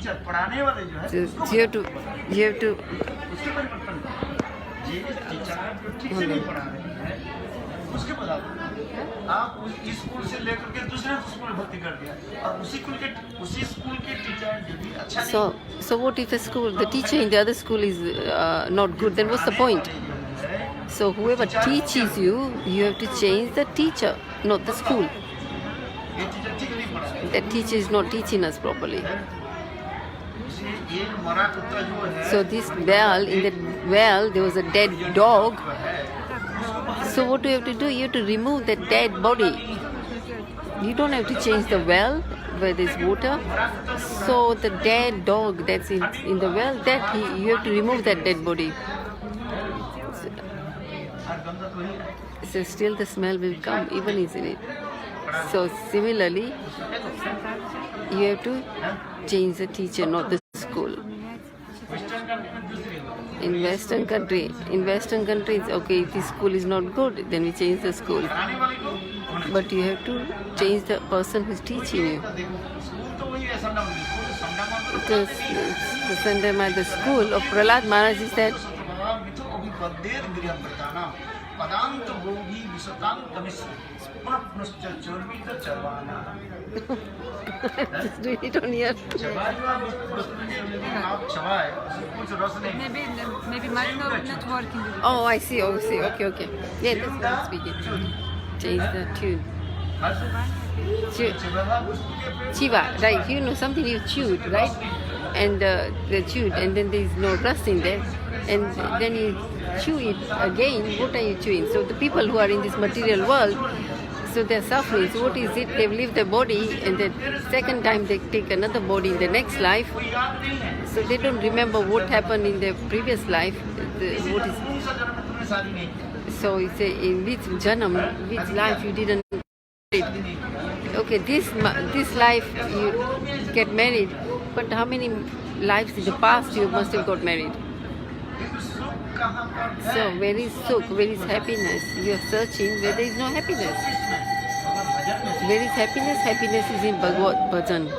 Teacher पढ़ाने वाले जो है So उसको you have to उसके परिवर्तन ये टीचर जो ठीक से नहीं पढ़ा रहे हैं उसके बाद आप इस स्कूल से लेकर के दूसरे स्कूल में भर्ती कर दिया और उसी स्कूल के टीचर जो भी अच्छा so what if the teacher in the other school is not good, then what's the point? So whoever teaches you have to change the teacher, not the school. ये टीचर ठीक नहीं पढ़ा है That teacher is not teaching us properly. ये मरा कुत्ता जो है So this well, in that well there was a dead dog. So what do you have to do? You have to remove that dead body. You don't have to change the well where there's water. So the dead dog that's in the well, you have to remove that dead body. So still the smell will come even in it. So similarly, you have to change the teacher, not the school. In Western countries, okay, if the school is not good, then we change the school. But you have to change the person who's teaching you. Because the Sunday the school of Prahlad Maharaj is that just do it on here. Maybe might not working. Oh, I see. Okay. Yeah, that's what I'm speaking. Change the tune. Chiva, right? You know something you chewed, right? And the chewed, and then there is no rust in there, and then you chew it again. What are you chewing? So the people who are in this material world, so they're suffering. So what is it? They leave their body, and the second time they take another body in the next life. So they don't remember what happened in their previous life. So it's in which janam, which life you didn't. Okay, this life you get married, but how many lives in the past you must have got married? So where is sukh, where is happiness? You are searching where there is no happiness. Where is happiness? Happiness is in Bhagavad Bhajan.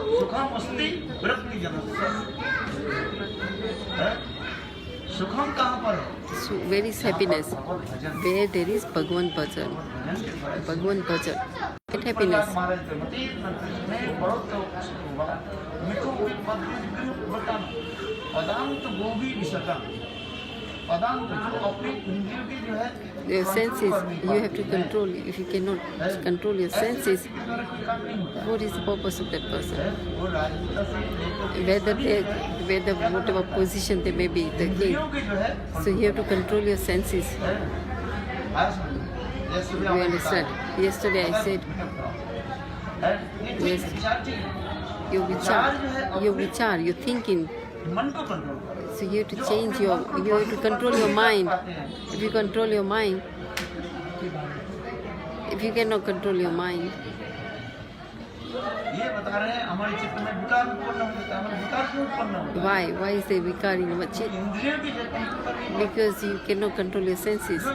So where is happiness? Where there is Bhagwan Bhajan. Bhagwan Bhajan. Get happiness. Your senses, you have to control. If you cannot control your senses, what is the purpose of that person? Whether whatever position they may be, the king. So you have to control your senses. You understand? Yesterday I said, yes, your vichar, your thinking. So you have to change you have to control your mind. If you control your mind, if you cannot control your mind, why is there vikar in our chit? Because you cannot control your senses.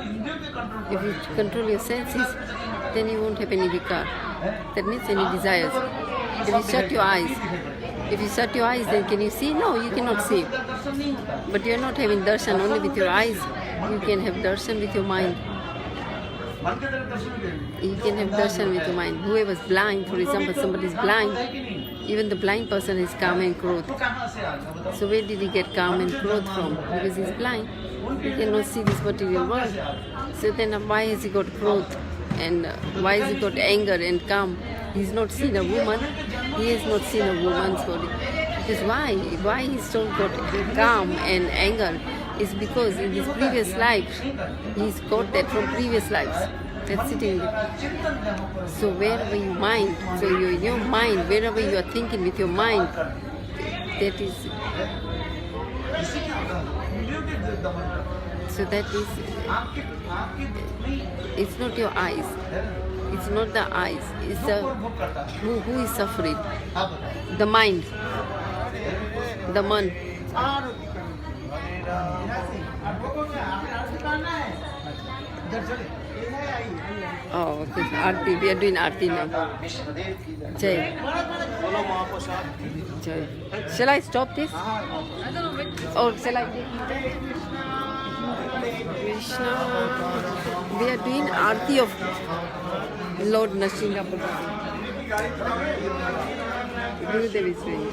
If you control your senses, then you won't have any vikar. That means any desires. If you shut your eyes, then can you see? No, you cannot see. But you are not having darshan only with your eyes. You can have darshan with your mind. You can have darshan with your mind. Whoever is blind, for example, somebody is blind, even the blind person is calm and growth. So where did he get calm and growth from? Because he is blind. He cannot see this material world. So then why has he got growth? And why has he got anger and calm? He's not seen a woman. He has not seen a woman's body. Because why he's still got calm and anger is because in his previous life, he's got that from previous lives. That's sitting there. So wherever you mind, so you're in your mind, wherever you are thinking with your mind, that is. So that is. It's not your eyes. It's not the eyes. It's the who is suffering. The mind. The man. Oh, okay. Aarti. We are doing Aarti now. Vishnudeo की जय। Jai. बोलो महाप्रसाद की Jai. Shall I stop this? Or shall I take it? Krishna. We are doing Aarti of Lord Nrsimha. Gurudev is saying.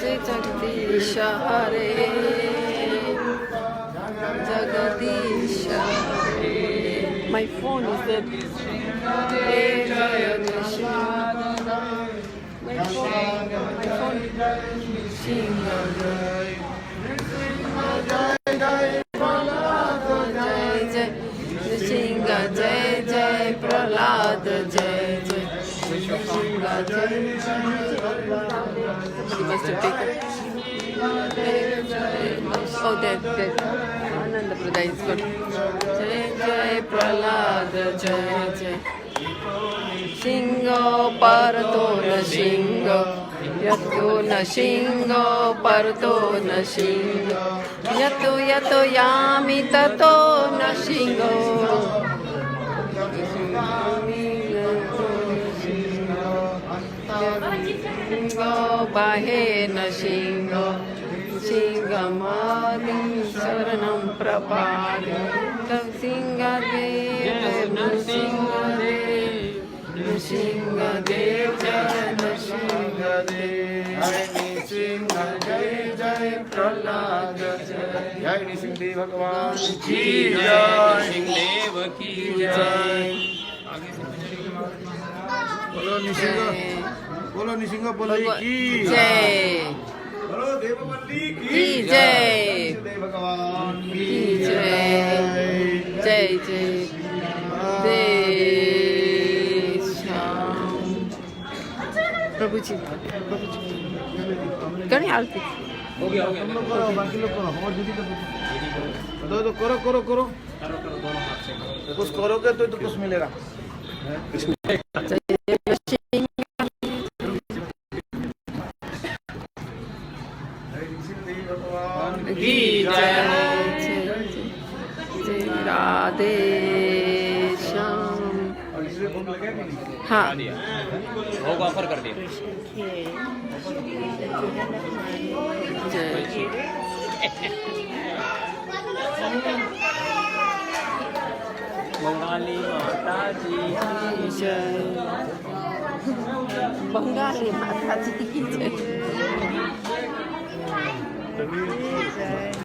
Jai Jagadish Hare Jagadish Hare. My phone is dead. Jai Jagadish My phone. Shinga Jai. Shinga Jai Jai Prahlad Jai Jai. Shinga Jai She must have taken. Oh, that. Ananda Pradai is good. Jai Jai Prahlad Jai Jai. Shingo Parato na Shingo. Yato na Shingo Parato na Shingo. Yato Yami Tato na Shingo. Shingo Bahe na Shingo. Shingamadi Saranam Prabhadi Singadev Nrsimhadev Nrsimhadev Jai Nrsimhadev Jai Jai Prahlad Jai Nrisimhadeva भगवान की जय सिंहदेव की जय बोलो नृसिंह बोलो नृसिंह बोलो की जय बोलो देववल्ली की जय देव भगवान की जय जय श्याम प्रभु जी करें आरती हो गया हम लोग करो बाकी लोग करो और दीदी का दो करो करो करो कुछ करोगे तो कुछ मिलेगा की जय जय राधे श्याम हाँ भोग ऑफर कर दिया जय बंगाली माता जी जय बंगाली माता जी की जय